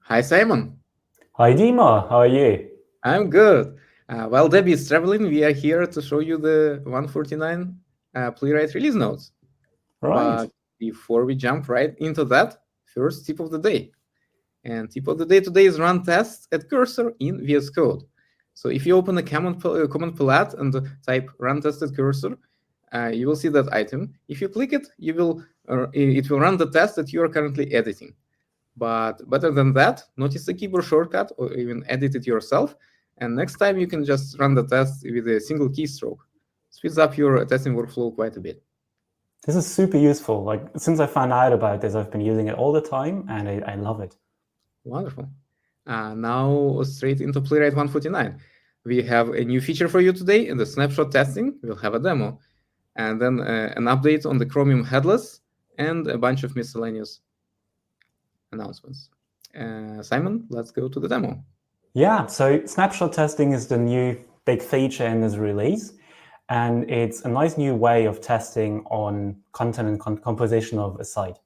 Hi, Simon. Hi, Dima. How are you? I'm good. While Debbie is traveling, we are here to show you the 149 Playwright release notes. Right. But before we jump right into that, first tip of the day. And tip of the day today is run tests at cursor in VS Code. So if you open a command palette and type run test at cursor, you will see that item. If you click it, it will run the test that you are currently editing. But better than that, notice the keyboard shortcut or even edit it yourself. And next time you can just run the test with a single keystroke. Speeds up your testing workflow quite a bit. This is super useful. Like, since I found out about this, I've been using it all the time, and I love it. Wonderful. Now straight into Playwright 149. We have a new feature for you today. In the snapshot testing, we'll have a demo. And then an update on the Chromium headless and a bunch of miscellaneous announcements. Simon, let's go to the demo. Yeah, so snapshot testing is the new big feature in this release. And it's a nice new way of testing on content and composition of a site.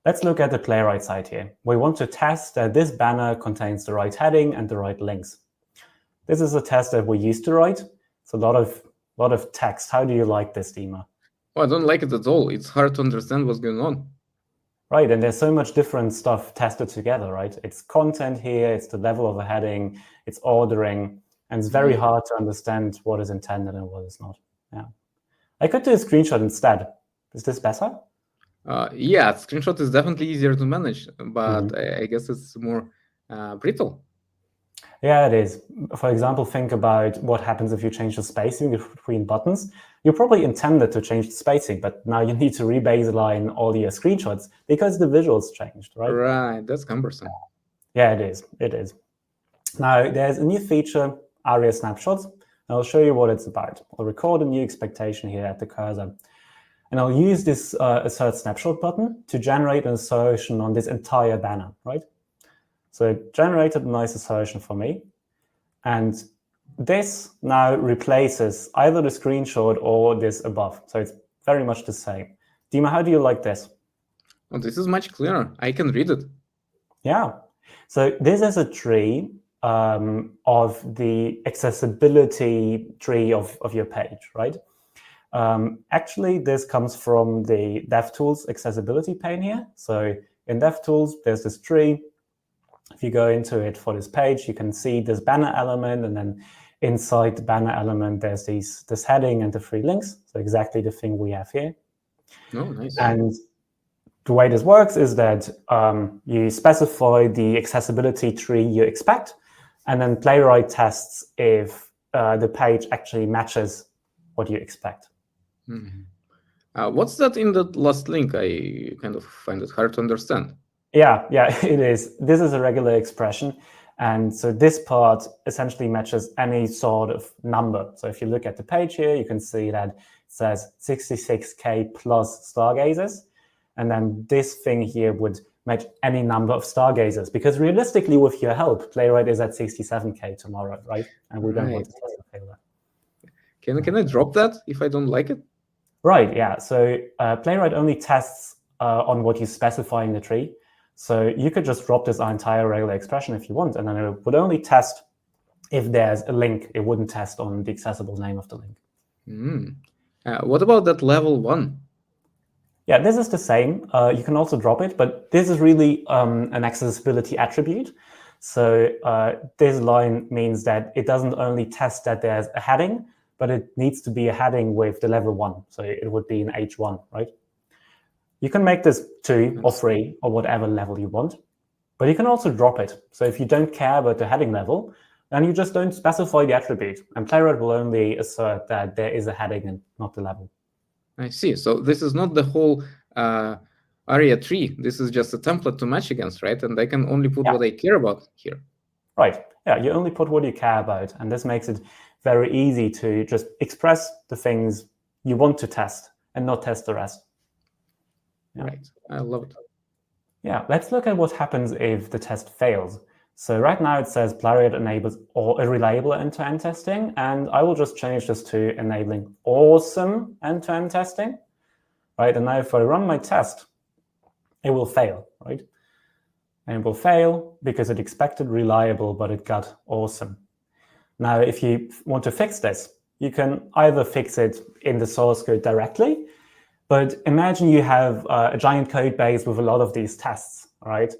Let's look at the Playwright site here. We want to test that this banner contains the right heading and the right links. This is a test that we used to write. It's a lot of text. How do you like this, Dima? Oh, I don't like it at all. It's hard to understand what's going on. Right, and there's so much different stuff tested together, right? It's content here, it's the level of a heading, it's ordering, and it's very hard to understand what is intended and what is not. Yeah, I could do a screenshot instead. Is this better? Yeah, screenshot is definitely easier to manage, but I guess it's more brittle. Yeah, it is. For example, think about what happens if you change the spacing between buttons. You probably intended to change the spacing, but now you need to rebaseline all your screenshots because the visuals changed, right? Right, that's cumbersome. Yeah, it is. It is. Now, there's a new feature, ARIA snapshots. I'll show you what it's about. I'll record a new expectation here at the cursor. And I'll use this assert snapshot button to generate an assertion on this entire banner, right? So it generated a nice assertion for me. And this now replaces either the screenshot or this above. So it's very much the same. Dima, how do you like this? Oh, this is much clearer. I can read it. Yeah. So this is a tree of the accessibility tree of your page, right? Actually, this comes from the DevTools accessibility pane here. So in DevTools, there's this tree. If you go into it for this page, you can see this banner element, and then inside the banner element, there's this heading and the 3 links. So exactly the thing we have here. Oh, nice. And the way this works is that you specify the accessibility tree you expect, and then Playwright tests if the page actually matches what you expect. What's that in the last link? I kind of find it hard to understand. Yeah, it is. This is a regular expression. And so this part essentially matches any sort of number. So if you look at the page here, you can see that it says 66K plus stargazers. And then this thing here would match any number of stargazers. Because realistically, with your help, Playwright is at 67K tomorrow, right? And we don't want to test the failure. Can I drop that if I don't like it? Right, yeah. So Playwright only tests on what you specify in the tree. So you could just drop this entire regular expression if you want, and then it would only test if there's a link. It wouldn't test on the accessible name of the link. What about that level 1? Yeah, this is the same. You can also drop it, but this is really an accessibility attribute. So this line means that it doesn't only test that there's a heading, but it needs to be a heading with the level 1. So it would be an H1, right? You can make this 2 or 3 or whatever level you want, but you can also drop it. So if you don't care about the heading level, then you just don't specify the attribute, and Playwright will only assert that there is a heading and not the level. I see. So this is not the whole ARIA tree. This is just a template to match against, right? And I can only put what I care about here. Right. Yeah, you only put what you care about, and this makes it very easy to just express the things you want to test and not test the rest. Yeah. Right. I love it. Yeah, let's look at what happens if the test fails. So right now it says Playwright enables reliable end-to-end testing, and I will just change this to enabling awesome end-to-end testing. Right, and now if I run my test, it will fail, right? and it will fail because it expected reliable, but it got awesome. Now, if you want to fix this, you can either fix it in the source code directly, but imagine you have a giant code base with a lot of these tests, right?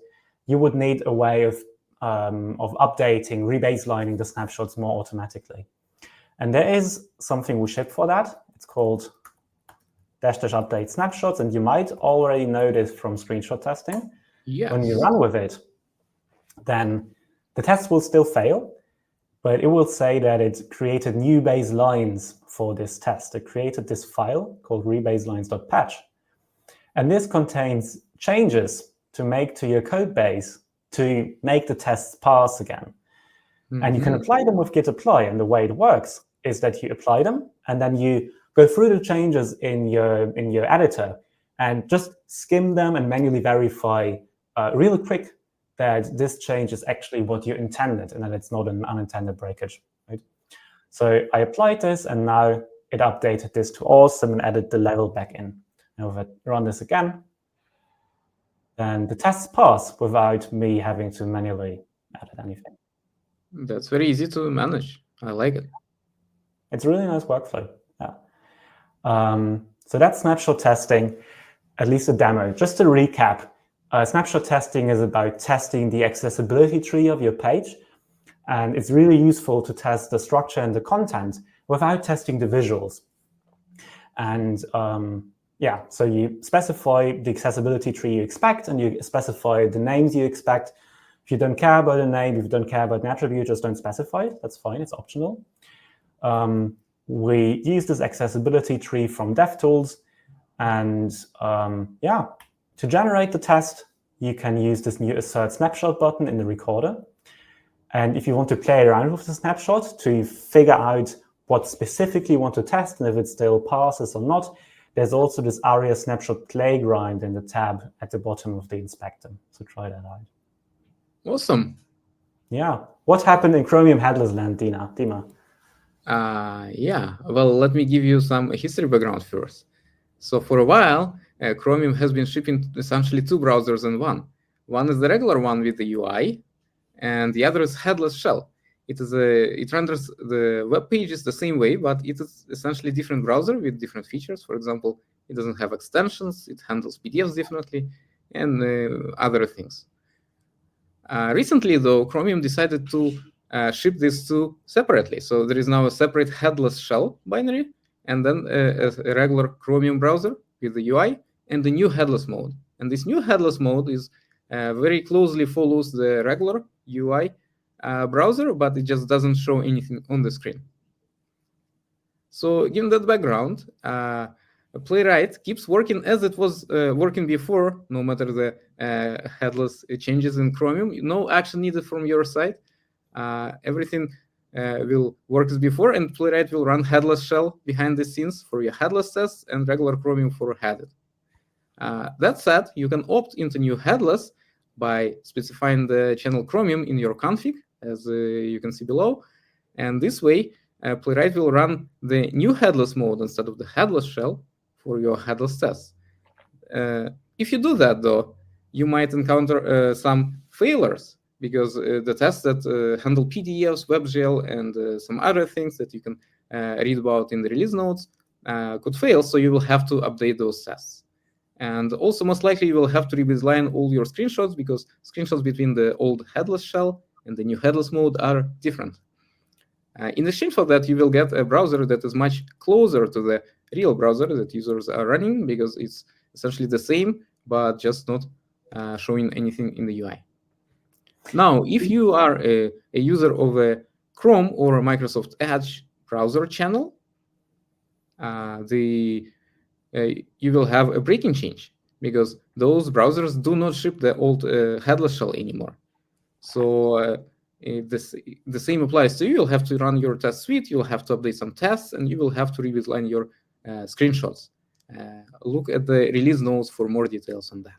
You would need a way of updating, rebaselining the snapshots more automatically. And there is something we ship for that. It's called --update snapshots, and you might already know this from screenshot testing. Yes. When you run with it, then the tests will still fail, but it will say that it created new baselines for this test. It created this file called rebaselines.patch. And this contains changes to make to your code base to make the tests pass again. And you can apply them with git apply. And the way it works is that you apply them, and then you go through the changes in your editor and just skim them and manually verify really quick that this change is actually what you intended and that it's not an unintended breakage, right? So I applied this, and now it updated this to awesome and added the level back in. Now if I run this again, then the tests pass without me having to manually add anything. That's very easy to manage. I like it. It's a really nice workflow. Yeah. So that's snapshot testing, at least a demo. Just to recap, snapshot testing is about testing the accessibility tree of your page. And it's really useful to test the structure and the content without testing the visuals. And yeah, so you specify the accessibility tree you expect, and you specify the names you expect. If you don't care about a name, if you don't care about an attribute, just don't specify it. That's fine, it's optional. We use this accessibility tree from DevTools. And yeah, to generate the test, you can use this new assert snapshot button in the recorder. And if you want to play around with the snapshot to figure out what specifically you want to test and if it still passes or not, there's also this ARIA snapshot playground in the tab at the bottom of the inspector. So try that out. Awesome. Yeah. What happened in Chromium headless land, Dima? Yeah, well, let me give you some history background first. So for a while, Chromium has been shipping essentially two browsers in one. One is the regular one with the UI, and the other is headless shell. It renders the web pages the same way, but it is essentially different browser with different features. For example, it doesn't have extensions, it handles PDFs differently, and other things. Recently, though, Chromium decided to ship these two separately. So there is now a separate headless shell binary, and then a regular Chromium browser with the UI, and the new headless mode. And this new headless mode is very closely follows the regular UI browser, but it just doesn't show anything on the screen. So given that background, Playwright keeps working as it was working before, no matter the headless changes in Chromium. No action needed from your side. Everything will work as before, and Playwright will run headless shell behind the scenes for your headless tests and regular Chromium for headed. That said, you can opt into new headless by specifying the channel Chromium in your config, as you can see below. And this way, Playwright will run the new headless mode instead of the headless shell for your headless tests. If you do that, though, you might encounter some failures, because the tests that handle PDFs, WebGL, and some other things that you can read about in the release notes could fail, so you will have to update those tests. And also, most likely, you will have to rebaseline all your screenshots, because screenshots between the old headless shell and the new headless mode are different. In exchange for that, you will get a browser that is much closer to the real browser that users are running, because it's essentially the same, but just not showing anything in the UI. Now, if you are a user of a Chrome or a Microsoft Edge browser channel, you will have a breaking change, because those browsers do not ship the old headless shell anymore. So the same applies to you. You'll have to run your test suite, you'll have to update some tests, and you will have to rebaseline your screenshots. Look at the release notes for more details on that.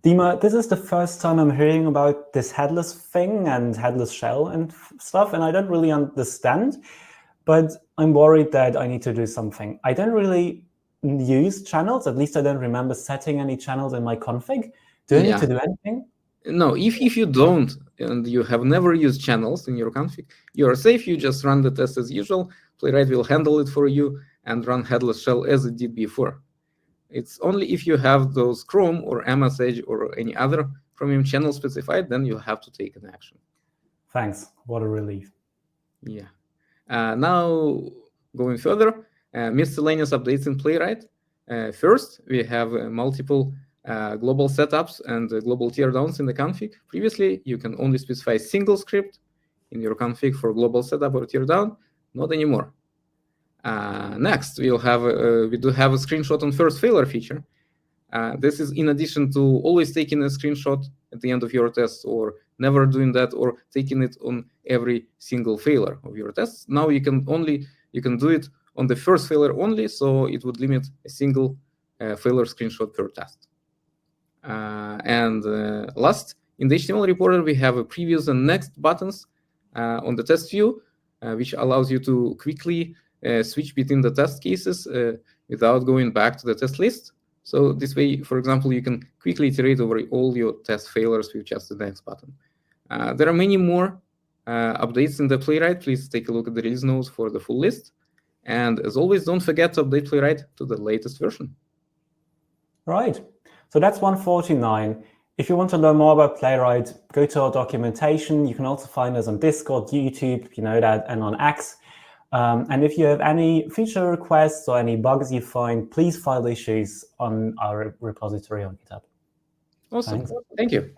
Dima, this is the first time I'm hearing about this headless thing and headless shell and stuff, and I don't really understand, but I'm worried that I need to do something. I don't really use channels, at least I don't remember setting any channels in my config, Do I need to do anything? No, if you don't and you have never used channels in your config, you are safe. You just run the test as usual. Playwright will handle it for you and run headless shell as it did before. It's only if you have those Chrome or MS Edge or any other Chromium channel specified, then you have to take an action. Thanks. What a relief. Yeah. Now, going further, miscellaneous updates in Playwright. First, we have multiple global setups and global teardowns in the config. Previously, you can only specify a single script in your config for global setup or teardown. Not anymore. Next, we do have a screenshot on first failure feature. This is in addition to always taking a screenshot at the end of your test, or never doing that, or taking it on every single failure of your tests. Now you can do it on the first failure only, so it would limit a single failure screenshot per test. And last, in the HTML reporter, we have a previous and next buttons on the test view, which allows you to quickly switch between the test cases without going back to the test list. So this way, for example, you can quickly iterate over all your test failures with just the next button. There are many more updates in the Playwright. Please take a look at the release notes for the full list. And as always, don't forget to update Playwright to the latest version. Right. So that's 149. If you want to learn more about Playwright, go to our documentation. You can also find us on Discord, YouTube, you know that, and on X. And if you have any feature requests or any bugs you find, please file issues on our repository on GitHub. Awesome. Thanks. Thank you.